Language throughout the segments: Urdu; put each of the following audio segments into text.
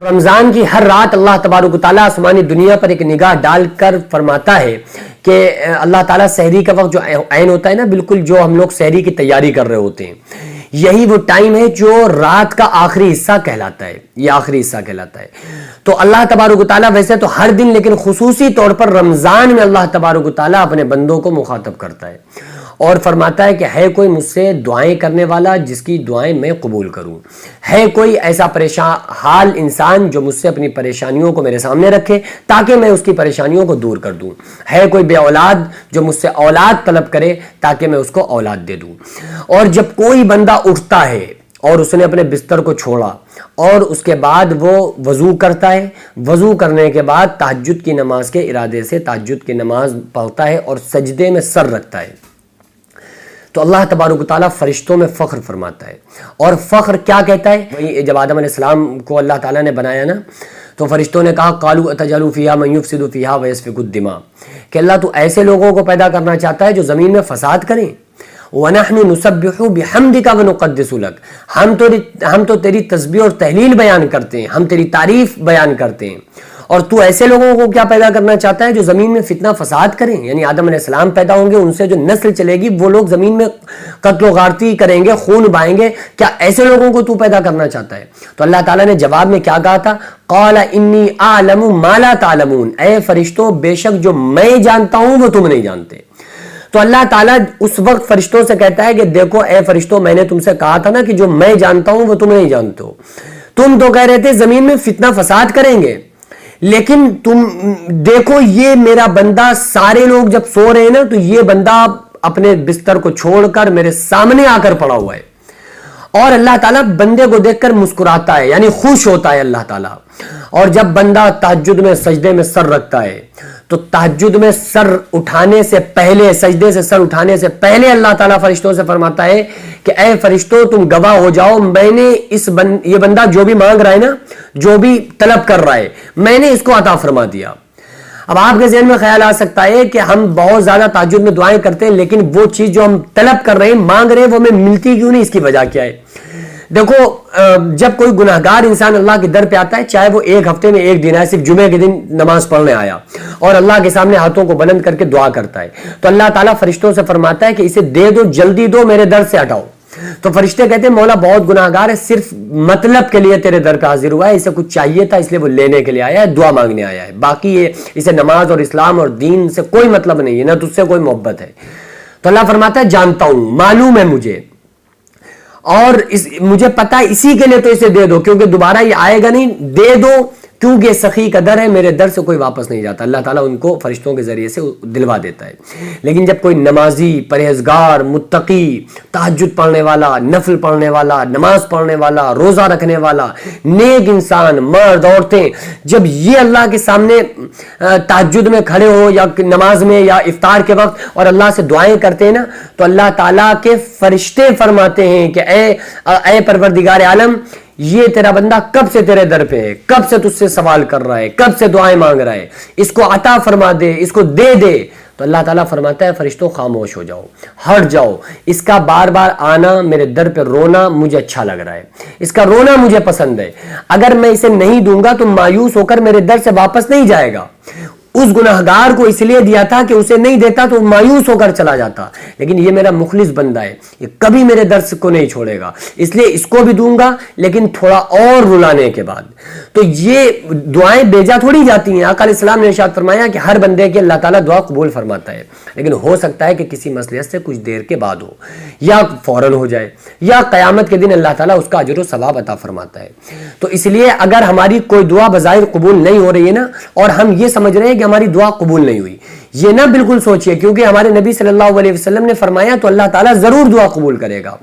رمضان کی ہر رات اللہ تبارک و تعالیٰ آسمانی دنیا پر ایک نگاہ ڈال کر فرماتا ہے کہ اللہ تعالیٰ سحری کا وقت جو عین ہوتا ہے نا، بالکل جو ہم لوگ سحری کی تیاری کر رہے ہوتے ہیں، یہی وہ ٹائم ہے جو رات کا آخری حصہ کہلاتا ہے، یہ آخری حصہ کہلاتا ہے۔ تو اللہ تبارک و تعالیٰ ویسے تو ہر دن، لیکن خصوصی طور پر رمضان میں اللہ تبارک و تعالیٰ اپنے بندوں کو مخاطب کرتا ہے اور فرماتا ہے کہ ہے کوئی مجھ سے دعائیں کرنے والا جس کی دعائیں میں قبول کروں، ہے کوئی ایسا پریشان حال انسان جو مجھ سے اپنی پریشانیوں کو میرے سامنے رکھے تاکہ میں اس کی پریشانیوں کو دور کر دوں، ہے کوئی بے اولاد جو مجھ سے اولاد طلب کرے تاکہ میں اس کو اولاد دے دوں۔ اور جب کوئی بندہ اٹھتا ہے اور اس نے اپنے بستر کو چھوڑا اور اس کے بعد وہ وضو کرتا ہے، وضو کرنے کے بعد تہجد کی نماز کے ارادے سے تہجد کی نماز پڑھتا ہے اور سجدے میں سر رکھتا ہے، تو اللہ تبارک و تعالیٰ فرشتوں میں فخر فرماتا ہے۔ اور فخر کیا کہتا ہے؟ جب آدم علیہ السلام کو اللہ تعالیٰ نے بنایا نا، تو فرشتوں نے کہا قالوا اتجعل فیہا من یفسد فیہا ویسفک الدماء، کہ اللہ تو ایسے لوگوں کو پیدا کرنا چاہتا ہے جو زمین میں فساد کریں۔ وَنَحْنُ نُسَبِّحُ بِحَمْدِكَ وَنُقَدِّسُ لَكَ، ہم تو تیری تسبیح اور تحلیل بیان کرتے ہیں، ہم تیری تعریف بیان کرتے ہیں، اور تو ایسے لوگوں کو کیا پیدا کرنا چاہتا ہے جو زمین میں فتنہ فساد کریں، یعنی آدم علیہ السلام پیدا ہوں گے، ان سے جو نسل چلے گی وہ لوگ زمین میں قتل و غارتی کریں گے، خون بہائیں گے، کیا ایسے لوگوں کو تو پیدا کرنا چاہتا ہے؟ تو اللہ تعالیٰ نے جواب میں کیا کہا تھا؟ قال انی اعلم ما لا تعلمون، اے فرشتوں بے شک جو میں جانتا ہوں وہ تم نہیں جانتے۔ تو اللہ تعالیٰ اس وقت فرشتوں سے کہتا ہے کہ دیکھو اے فرشتوں، میں نے تم سے کہا تھا نا کہ جو میں جانتا ہوں وہ تم نہیں جانتے ہو، تم تو کہہ رہے تھے زمین میں فتنہ فساد کریں گے، لیکن تم دیکھو یہ میرا بندہ، سارے لوگ جب سو رہے ہیں نا تو یہ بندہ اپنے بستر کو چھوڑ کر میرے سامنے آ کر پڑا ہوا ہے، اور اللہ تعالیٰ بندے کو دیکھ کر مسکراتا ہے، یعنی خوش ہوتا ہے اللہ تعالیٰ۔ اور جب بندہ تہجد میں سجدے میں سر رکھتا ہے تو تہجد میں سر اٹھانے سے پہلے، سجدے سے سر اٹھانے سے پہلے اللہ تعالیٰ فرشتوں سے فرماتا ہے کہ اے فرشتوں تم گواہ ہو جاؤ، میں نے یہ بندہ جو بھی مانگ رہا ہے نا، جو بھی طلب کر رہا ہے، میں نے اس کو عطا فرما دیا۔ اب آپ کے ذہن میں خیال آ سکتا ہے کہ ہم بہت زیادہ تہجد میں دعائیں کرتے ہیں، لیکن وہ چیز جو ہم طلب کر رہے ہیں، مانگ رہے ہیں، وہ ہمیں ملتی کیوں نہیں؟ اس کی وجہ کیا ہے؟ دیکھو جب کوئی گناہگار انسان اللہ کے در پہ آتا ہے، چاہے وہ ایک ہفتے میں ایک دن ہے، صرف جمعے کے دن نماز پڑھنے آیا اور اللہ کے سامنے ہاتھوں کو بلند کر کے دعا کرتا ہے، تو اللہ تعالیٰ فرشتوں سے فرماتا ہے کہ اسے دے دو، جلدی دو، میرے در سے ہٹاؤ۔ تو فرشتے کہتے ہیں مولا بہت گناہگار ہے، صرف مطلب کے لیے تیرے در پہ حاضر ہوا ہے، اسے کچھ چاہیے تھا اس لیے وہ لینے کے لیے آیا ہے، دعا مانگنے آیا ہے، باقی اسے نماز اور اسلام اور دین سے کوئی مطلب نہیں ہے، نہ تجھ سے کوئی محبت ہے۔ تو اللہ فرماتا ہے جانتا ہوں، معلوم ہے مجھے، اور مجھے پتا ہے، اسی کے لیے تو اسے دے دو، کیونکہ دوبارہ یہ آئے گا نہیں، دے دو کیونکہ سخی کا در ہے، میرے در سے کوئی واپس نہیں جاتا۔ اللہ تعالیٰ ان کو فرشتوں کے ذریعے سے دلوا دیتا ہے۔ لیکن جب کوئی نمازی، پرہیزگار، متقی، تہجد پڑھنے والا، نفل پڑھنے والا، نماز پڑھنے والا، روزہ رکھنے والا، نیک انسان، مرد عورتیں، جب یہ اللہ کے سامنے تہجد میں کھڑے ہو یا نماز میں یا افطار کے وقت اور اللہ سے دعائیں کرتے ہیں نا، تو اللہ تعالیٰ کے فرشتے فرماتے ہیں کہ اے پروردگار عالم، یہ تیرا بندہ کب سے تیرے در پہ ہے، کب سے تجھ سے سوال کر رہا ہے، کب سے دعائیں مانگ رہا ہے، اس کو عطا فرما دے، اس کو دے دے۔ تو اللہ تعالیٰ فرماتا ہے فرشتوں خاموش ہو جاؤ، ہٹ جاؤ، اس کا بار بار آنا، میرے در پہ رونا مجھے اچھا لگ رہا ہے، اس کا رونا مجھے پسند ہے، اگر میں اسے نہیں دوں گا تو مایوس ہو کر میرے در سے واپس نہیں جائے گا۔ اس گناہگار کو اس لیے دیا تھا کہ اسے نہیں دیتا تو مایوس ہو کر چلا جاتا، لیکن یہ میرا مخلص بندہ ہے، یہ کبھی میرے درس کو نہیں چھوڑے گا، اس لیے اس کو بھی دوں گا، لیکن تھوڑا اور رلانے کے بعد۔ تو یہ دعائیں بیجا تھوڑی جاتی ہیں۔ آقا علیہ السلام نے ارشاد فرمایا کہ ہر بندے کے اللہ تعالیٰ دعا قبول فرماتا ہے، لیکن ہو سکتا ہے کہ کسی مصلحت سے کچھ دیر کے بعد ہو، یا فوراً ہو جائے، یا قیامت کے دن اللہ تعالیٰ اس کا اجر و ثواب عطا فرماتا ہے۔ تو اس لیے اگر ہماری کوئی دعا بظاہر قبول نہیں ہو رہی ہے نا، اور ہم یہ سمجھ رہے ہیں کہ ہماری دعا قبول نہیں ہوئی، یہ نہ بالکل سوچئے، کیونکہ ہمارے نبی صلی اللہ علیہ وسلم نے فرمایا تو اللہ تعالیٰ ضرور دعا قبول کرے گا۔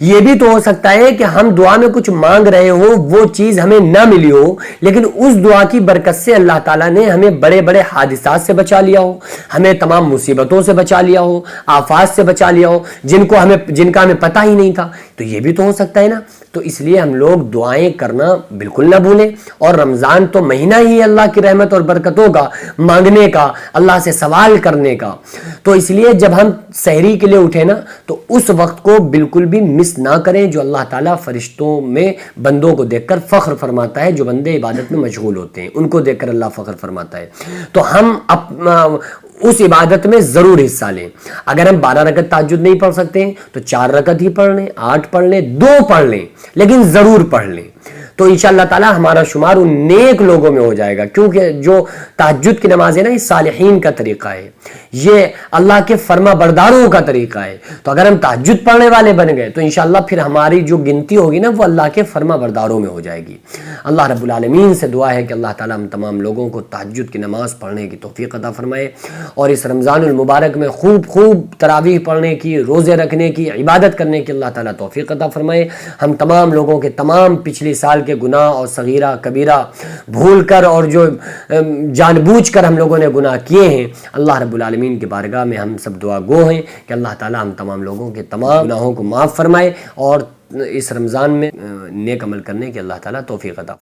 یہ بھی تو ہو سکتا ہے کہ ہم دعا میں کچھ مانگ رہے ہو، وہ چیز ہمیں نہ ملی ہو، لیکن اس دعا کی برکت سے اللہ تعالیٰ نے ہمیں بڑے بڑے حادثات سے بچا لیا ہو، ہمیں تمام مصیبتوں سے بچا لیا ہو، آفات سے بچا لیا ہو، جن کا ہمیں پتہ ہی نہیں تھا۔ تو یہ بھی تو ہو سکتا ہے نا۔ تو اس لیے ہم لوگ دعائیں کرنا بالکل نہ بھولیں، اور رمضان تو مہینہ ہی اللہ کی رحمت اور برکتوں کا، مانگنے کا، اللہ سے سوال کرنے کا، تو اس لیے جب ہم سحری کے لیے اٹھیں نا تو اس وقت کو بالکل بھی مس نہ کریں، جو اللہ تعالیٰ فرشتوں میں بندوں کو دیکھ کر فخر فرماتا ہے، جو بندے عبادت میں مشغول ہوتے ہیں ان کو دیکھ کر اللہ فخر فرماتا ہے۔ تو ہم اس عبادت میں ضرور حصہ لیں۔ اگر ہم 12 رکعت تہجد نہیں پڑھ سکتے ہیں تو 4 رکعت ہی پڑھ لیں، 8 پڑھ لیں، 2 پڑھ لیں، لیکن ضرور پڑھ لیں، تو انشاءاللہ تعالی ہمارا شمار ان نیک لوگوں میں ہو جائے گا، کیونکہ جو تہجد کی نماز ہے نا، یہ صالحین کا طریقہ ہے، یہ اللہ کے فرما برداروں کا طریقہ ہے۔ تو اگر ہم تہجد پڑھنے والے بن گئے تو انشاءاللہ پھر ہماری جو گنتی ہوگی نا وہ اللہ کے فرما برداروں میں ہو جائے گی۔ اللہ رب العالمین سے دعا ہے کہ اللہ تعالی ہم تمام لوگوں کو تہجد کی نماز پڑھنے کی توفیق عطا فرمائے، اور اس رمضان المبارک میں خوب تراویح پڑھنے کی، روزے رکھنے کی، عبادت کرنے کی اللہ تعالی توفیق عطا فرمائے۔ ہم تمام لوگوں کے تمام پچھلی سال کے گناہ اور صغیرہ کبیرہ بھول کر اور جو جان بوجھ کر ہم لوگوں نے گناہ کیے ہیں، اللہ رب العالمین کی بارگاہ میں ہم سب دعا گو ہیں کہ اللہ تعالی ہم تمام لوگوں کے تمام گناہوں کو معاف فرمائے، اور اس رمضان میں نیک عمل کرنے کی اللہ تعالی توفیق عطا